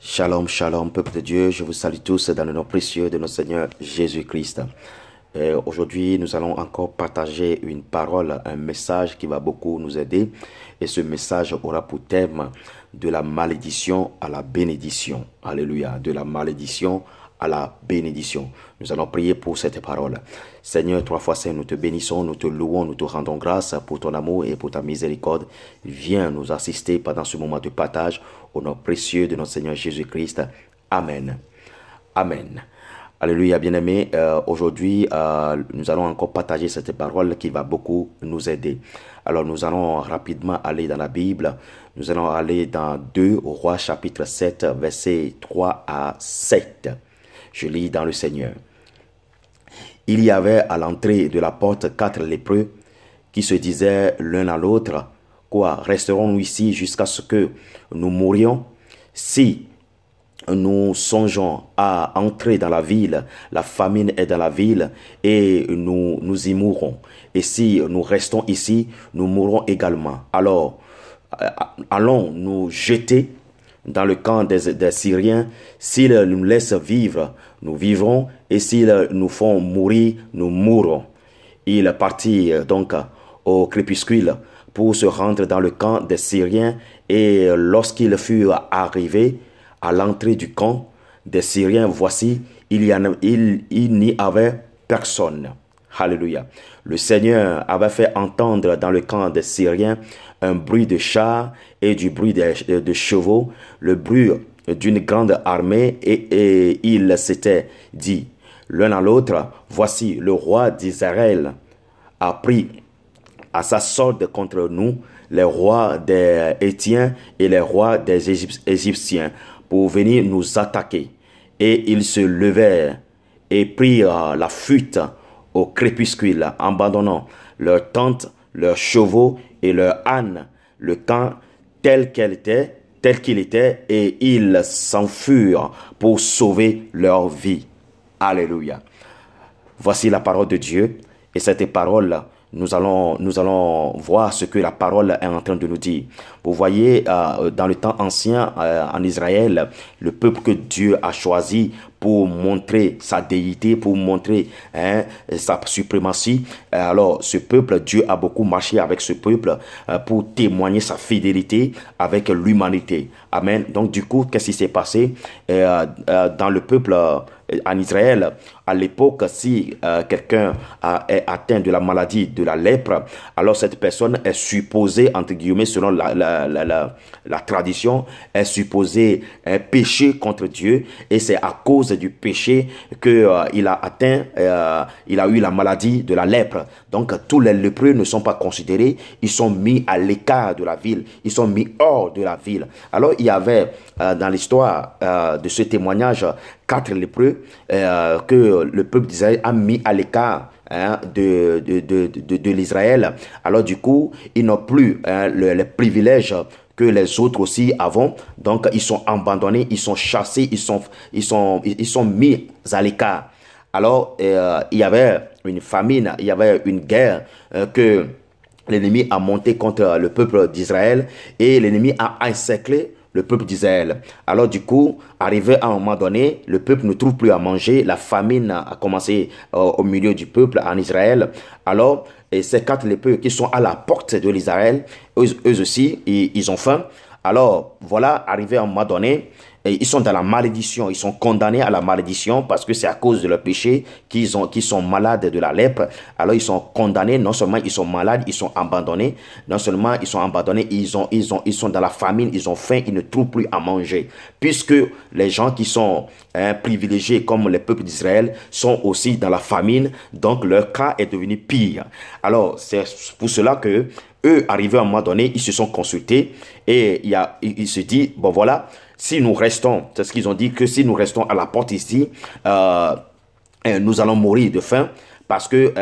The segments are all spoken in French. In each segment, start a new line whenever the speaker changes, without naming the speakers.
Shalom, shalom, peuple de Dieu, je vous salue tous dans le nom précieux de notre Seigneur Jésus-Christ. Aujourd'hui, nous allons encore partager une parole, un message qui va beaucoup nous aider. Et ce message aura pour thème de la malédiction à la bénédiction. Alléluia, de la malédiction à la bénédiction. Nous allons prier pour cette parole. Seigneur, trois fois saint, nous te bénissons, nous te louons, nous te rendons grâce pour ton amour et pour ta miséricorde. Viens nous assister pendant ce moment de partage au nom précieux de notre Seigneur Jésus-Christ. Amen. Amen. Alléluia, bien-aimés. Aujourd'hui, nous allons encore partager cette parole qui va beaucoup nous aider. Alors, nous allons rapidement aller dans la Bible. Nous allons aller dans 2 Rois chapitre 7, versets 3 à 7. Je lis dans le Seigneur. Il y avait à l'entrée de la porte 4 lépreux qui se disaient l'un à l'autre, « Quoi, resterons-nous ici jusqu'à ce que nous mourions? Si nous songeons à entrer dans la ville, la famine est dans la ville et nous y mourrons. Et si nous restons ici, nous mourrons également. Alors, allons nous jeter dans le camp des Syriens. S'ils nous laissent vivre, nous vivrons, et s'ils nous font mourir, nous mourrons. » Il partit donc au crépuscule pour se rendre dans le camp des Syriens, et lorsqu'il fut arrivé à l'entrée du camp des Syriens, voici, il n'y avait personne. Alléluia. Le Seigneur avait fait entendre dans le camp des Syriens un bruit de chars et du bruit de chevaux, le bruit d'une grande armée, et il s'était dit l'un à l'autre, voici, le roi d'Israël a pris à sa sorte contre nous les rois des Hétiens et les rois des Égyptiens pour venir nous attaquer. Et ils se levèrent et prirent la fuite au crépuscule, abandonnant leurs tentes, leurs chevaux et leurs ânes, le camp tel qu'il était, et ils s'enfuirent pour sauver leur vie. Alléluia. Voici la parole de Dieu, et cette parole, nous allons voir ce que la parole est en train de nous dire. Vous voyez, dans le temps ancien, en Israël, le peuple que Dieu a choisi pour montrer sa déité, pour montrer sa suprématie. Alors, ce peuple, Dieu a beaucoup marché avec ce peuple pour témoigner sa fidélité avec l'humanité. Amen. Donc, du coup, qu'est-ce qui s'est passé dans le peuple en Israël? À l'époque, si quelqu'un est atteint de la maladie de la lèpre, alors cette personne est supposée, entre guillemets, selon la tradition, est supposée pécher contre Dieu, et c'est à cause du péché qu'il a atteint, il a eu la maladie de la lèpre. Donc tous les lépreux ne sont pas considérés, ils sont mis à l'écart de la ville, ils sont mis hors de la ville. Alors il y avait dans l'histoire de ce témoignage 4 lépreux que le peuple d'Israël a mis à l'écart de l'Israël. Alors du coup, ils n'ont plus les privilèges que les autres aussi avons. Donc ils sont abandonnés, ils sont chassés, ils sont mis à l'écart. Alors il y avait une famine, il y avait une guerre que l'ennemi a monté contre le peuple d'Israël, et l'ennemi a encerclé le peuple d'Israël. Alors du coup, arrivé à un moment donné, le peuple ne trouve plus à manger, la famine a commencé au milieu du peuple en Israël. Alors, et ces 4 lépreux qui sont à la porte de l'Israël, eux aussi, ils ont faim. Alors, voilà, arrivé à un moment donné, et ils sont dans la malédiction, ils sont condamnés à la malédiction parce que c'est à cause de leur péché qu'ils sont malades de la lèpre. Alors ils sont condamnés, non seulement ils sont malades, ils sont abandonnés, non seulement ils sont abandonnés, ils sont dans la famine, ils ont faim, ils ne trouvent plus à manger. Puisque les gens qui sont privilégiés comme les peuples d'Israël sont aussi dans la famine, donc leur cas est devenu pire. Alors c'est pour cela que eux, arrivés à un moment donné, ils se sont consultés, et il se dit, bon voilà, si nous restons, c'est ce qu'ils ont dit, que si nous restons à la porte ici, nous allons mourir de faim, parce que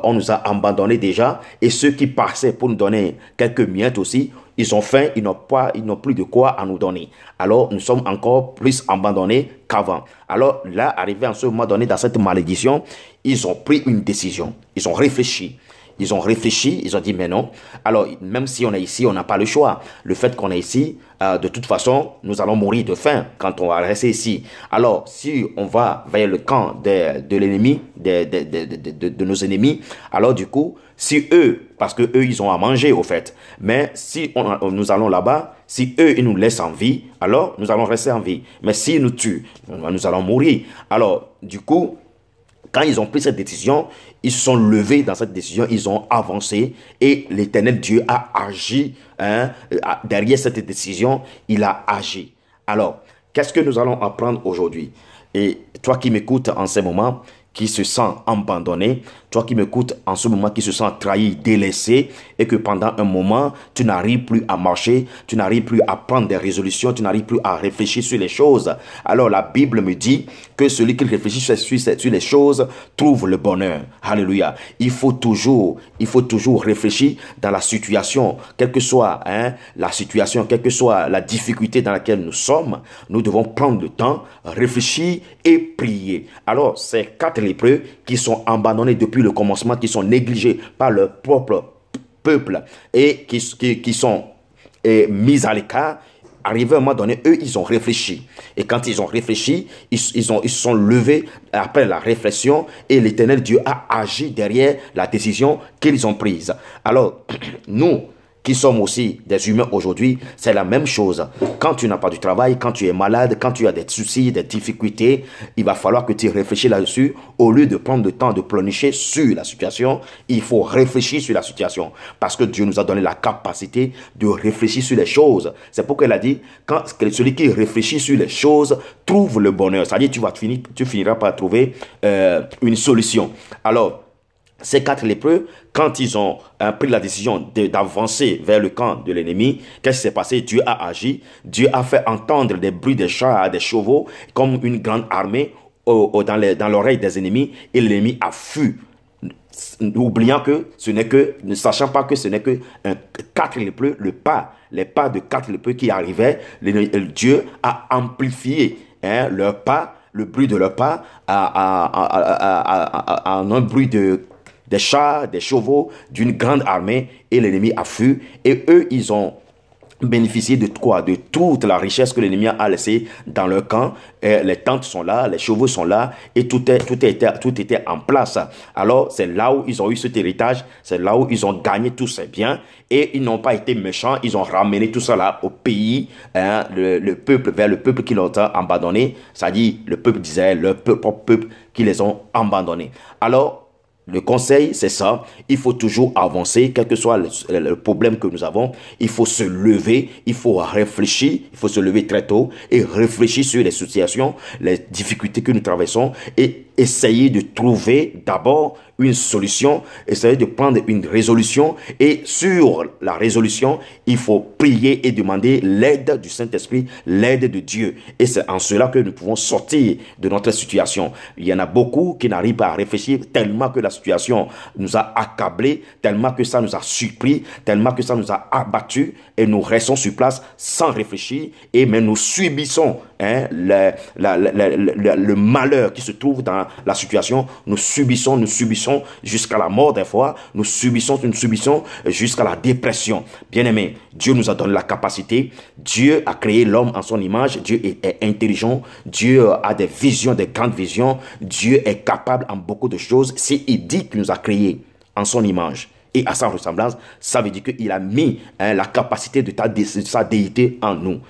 on nous a abandonnés déjà, et ceux qui passaient pour nous donner quelques miettes aussi, ils ont faim, ils n'ont plus de quoi à nous donner. Alors nous sommes encore plus abandonnés qu'avant. Alors là, arrivé à ce moment donné dans cette malédiction, ils ont pris une décision, ils ont réfléchi. ils ont réfléchi, ils ont dit mais non. Alors même si on est ici, on n'a pas le choix. Le fait qu'on est ici, de toute façon, nous allons mourir de faim quand on va rester ici. Alors si on va vers le camp de l'ennemi, de nos ennemis, alors du coup, si eux, parce que eux, ils ont à manger au fait, mais si nous allons là-bas, si eux, ils nous laissent en vie, alors nous allons rester en vie. Mais s'ils nous tuent, nous allons mourir. Alors, du coup, quand ils ont pris cette décision, ils se sont levés dans cette décision, ils ont avancé et l'Éternel Dieu a agi. Derrière cette décision, il a agi. Alors, qu'est-ce que nous allons apprendre aujourd'hui? Et toi qui m'écoutes en ce moment, qui se sent abandonné, toi qui m'écoutes en ce moment, qui se sent trahi, délaissé, et que pendant un moment, tu n'arrives plus à marcher, tu n'arrives plus à prendre des résolutions, tu n'arrives plus à réfléchir sur les choses. Alors la Bible me dit que celui qui réfléchit sur les choses trouve le bonheur. Alléluia. Il faut toujours réfléchir dans la situation, quelle que soit la situation, quelle que soit la difficulté dans laquelle nous sommes, nous devons prendre le temps, réfléchir et prier. Alors, ces 4 lépreux qui sont abandonnés depuis le commencement, qui sont négligés par leur propre peuple et qui sont mis à l'écart, arrivé à un moment donné, eux, ils ont réfléchi. Et quand ils ont réfléchi, ils se sont levés après la réflexion et l'Éternel Dieu a agi derrière la décision qu'ils ont prise. Alors, nous, qui sommes aussi des humains aujourd'hui, c'est la même chose. Quand tu n'as pas du travail, quand tu es malade, quand tu as des soucis, des difficultés, il va falloir que tu réfléchisses là-dessus. Au lieu de prendre le temps de planifier sur la situation, il faut réfléchir sur la situation. Parce que Dieu nous a donné la capacité de réfléchir sur les choses. C'est pourquoi il a dit, quand celui qui réfléchit sur les choses trouve le bonheur. C'est-à-dire tu finiras par trouver une solution. Alors, ces 4 lépreux, quand ils ont pris la décision d'avancer vers le camp de l'ennemi, qu'est-ce qui s'est passé? Dieu a agi. Dieu a fait entendre des bruits des chars, des chevaux, comme une grande armée dans l'oreille des ennemis, et l'ennemi a fui. Oubliant que ce n'est que, ne sachant pas que ce n'est que 4 lépreux, les pas de 4 lépreux qui arrivaient, Dieu a amplifié leur pas, le bruit de leur pas, en un bruit des chars, des chevaux, d'une grande armée, et l'ennemi a fui. Et eux, ils ont bénéficié de quoi? De toute la richesse que l'ennemi a laissée dans leur camp. Et les tentes sont là, les chevaux sont là, et tout était en place. Alors, c'est là où ils ont eu cet héritage, c'est là où ils ont gagné tous ces biens, et ils n'ont pas été méchants, ils ont ramené tout ça là au pays, le peuple, vers le peuple qui l'ont abandonné, c'est-à-dire le peuple d'Israël, leur propre peuple qui les ont abandonnés. Alors, le conseil, c'est ça. Il faut toujours avancer, quel que soit le problème que nous avons. Il faut se lever, il faut réfléchir, il faut se lever très tôt et réfléchir sur les situations, les difficultés que nous traversons et essayer de trouver d'abord une solution, essayer de prendre une résolution, et sur la résolution, il faut prier et demander l'aide du Saint-Esprit, l'aide de Dieu. Et c'est en cela que nous pouvons sortir de notre situation. Il y en a beaucoup qui n'arrivent pas à réfléchir tellement que la situation nous a accablés, tellement que ça nous a surpris, tellement que ça nous a abattus, et nous restons sur place sans réfléchir, et même nous subissons le malheur qui se trouve dans la situation. Nous subissons jusqu'à la mort des fois, nous subissons jusqu'à la dépression. Bien-aimé, Dieu nous a donné la capacité, Dieu a créé l'homme en son image, Dieu est intelligent, Dieu a des visions, des grandes visions, Dieu est capable en beaucoup de choses. S'il dit qu'il nous a créés en son image et à sa ressemblance, ça veut dire qu'il a mis la capacité de sa déité en nous.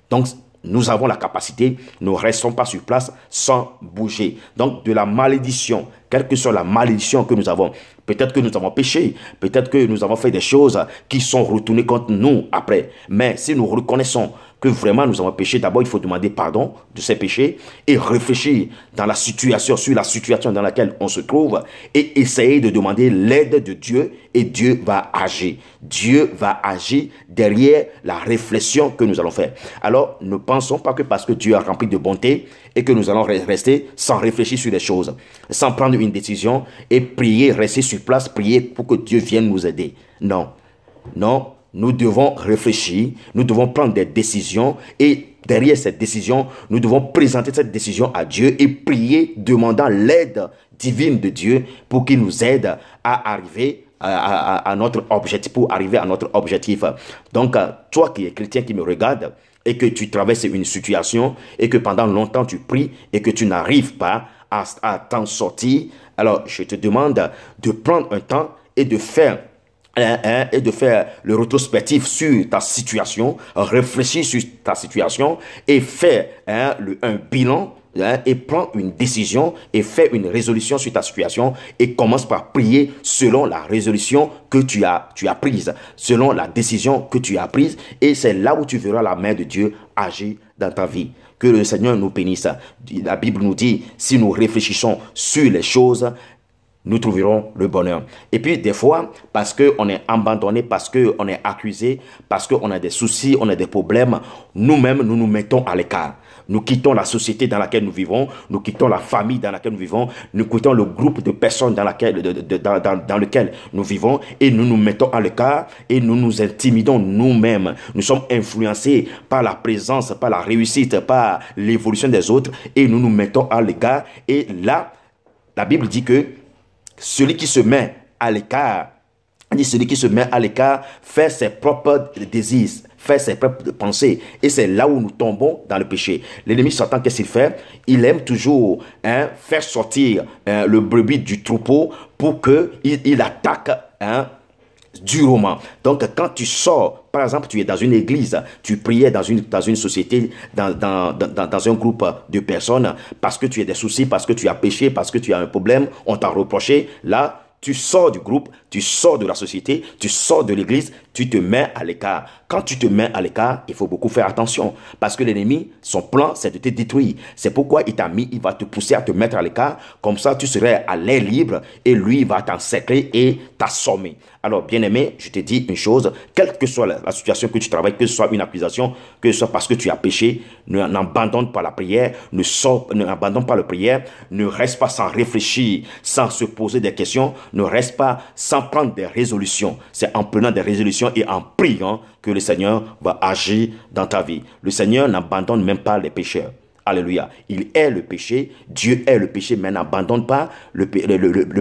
Donc, nous avons la capacité, nous ne restons pas sur place sans bouger. Donc, de la malédiction, quelle que soit la malédiction que nous avons, peut-être que nous avons péché, peut-être que nous avons fait des choses qui sont retournées contre nous après. Mais si nous reconnaissons que vraiment nous avons péché, d'abord il faut demander pardon de ces péchés et réfléchir dans la situation, sur la situation dans laquelle on se trouve, et essayer de demander l'aide de Dieu, et Dieu va agir. Dieu va agir derrière la réflexion que nous allons faire. Alors, ne pensons pas que parce que Dieu a rempli de bonté et que nous allons rester sans réfléchir sur les choses, sans prendre une décision et prier, rester sur place, prier pour que Dieu vienne nous aider. Non, non. Nous devons réfléchir, nous devons prendre des décisions, et derrière cette décision, nous devons présenter cette décision à Dieu et prier, demandant l'aide divine de Dieu pour qu'il nous aide à arriver à notre objectif, pour arriver à notre objectif. Donc, toi qui es chrétien, qui me regarde, et que tu traverses une situation, et que pendant longtemps tu pries, et que tu n'arrives pas à t'en sortir, alors je te demande de prendre un temps et de faire le rétrospectif sur ta situation, réfléchir sur ta situation et faire un bilan, et prends une décision et fais une résolution sur ta situation et commence par prier selon la résolution que tu as prise, selon la décision que tu as prise, et c'est là où tu verras la main de Dieu agir dans ta vie. Que le Seigneur nous bénisse. La Bible nous dit, si nous réfléchissons sur les choses, nous trouverons le bonheur. Et puis des fois, parce qu'on est abandonné, parce qu'on est accusé, parce qu'on a des soucis, on a des problèmes, nous-mêmes, nous nous mettons à l'écart. Nous quittons la société dans laquelle nous vivons, nous quittons la famille dans laquelle nous vivons, nous quittons le groupe de personnes dans lequel nous vivons, et nous nous mettons à l'écart et nous nous intimidons nous-mêmes. Nous sommes influencés par la présence, par la réussite, par l'évolution des autres, et nous nous mettons à l'écart. Et là, la Bible dit que celui qui se met à l'écart, fait ses propres désirs, fait ses propres pensées. Et c'est là où nous tombons dans le péché. L'ennemi Satan, qu'est-ce qu'il fait? Il aime toujours faire sortir le brebis du troupeau pour qu'il attaque durement. Donc, quand tu sors, par exemple, tu es dans une église, tu priais dans une société, dans un groupe de personnes, parce que tu as des soucis, parce que tu as péché, parce que tu as un problème, on t'a reproché, là, tu sors du groupe, tu sors de la société, tu sors de l'église, tu te mets à l'écart. Quand tu te mets à l'écart, il faut beaucoup faire attention. Parce que l'ennemi, son plan, c'est de te détruire. C'est pourquoi il va te pousser à te mettre à l'écart. Comme ça, tu serais à l'air libre et lui, il va t'encercler et t'assommer. Alors, bien-aimé, je te dis une chose, quelle que soit la situation que tu travailles, que ce soit une accusation, que ce soit parce que tu as péché, n'abandonne pas la prière, n'abandonne pas la prière, ne reste pas sans réfléchir, sans se poser des questions, ne reste pas sans prendre des résolutions. C'est en prenant des résolutions et en priant que le Seigneur va agir dans ta vie. Le Seigneur n'abandonne même pas les pécheurs. Alléluia. Il est le péché, Dieu est le péché, mais n'abandonne pas le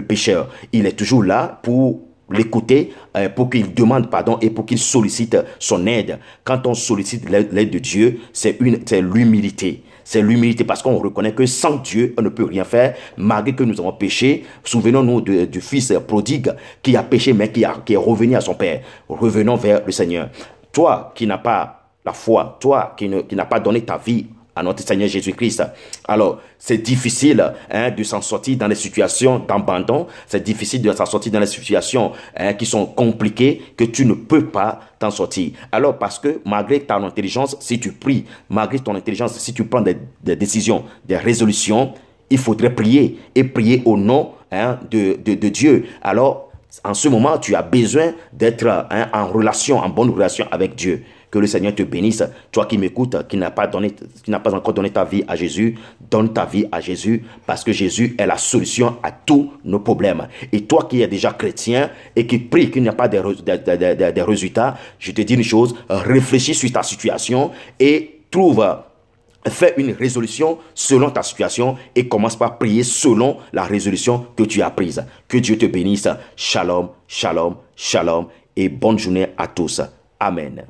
pécheur. Il est toujours là pour l'écouter, pour qu'il demande pardon et pour qu'il sollicite son aide. Quand on sollicite l'aide de Dieu, c'est l'humilité. C'est l'humilité, parce qu'on reconnaît que sans Dieu, on ne peut rien faire, malgré que nous avons péché. Souvenons-nous du fils prodigue qui a péché, mais qui est revenu à son père. Revenons vers le Seigneur. Toi qui n'as pas la foi, toi qui n'as pas donné ta vie à notre Seigneur Jésus-Christ, alors c'est difficile de s'en sortir dans les situations d'abandon, c'est difficile de s'en sortir dans les situations qui sont compliquées, que tu ne peux pas t'en sortir. Alors parce que malgré ta intelligence, si tu pries, malgré ton intelligence, si tu prends des décisions, des résolutions, il faudrait prier et prier au nom de Dieu. Alors en ce moment, tu as besoin d'être en relation, en bonne relation avec Dieu. Que le Seigneur te bénisse. Toi qui m'écoutes, qui n'a pas encore donné ta vie à Jésus, donne ta vie à Jésus, parce que Jésus est la solution à tous nos problèmes. Et toi qui es déjà chrétien et qui prie qu'il n'y a pas des résultats, je te dis une chose, réfléchis sur ta situation et fais une résolution selon ta situation et commence par prier selon la résolution que tu as prise. Que Dieu te bénisse. Shalom, shalom, shalom et bonne journée à tous. Amen.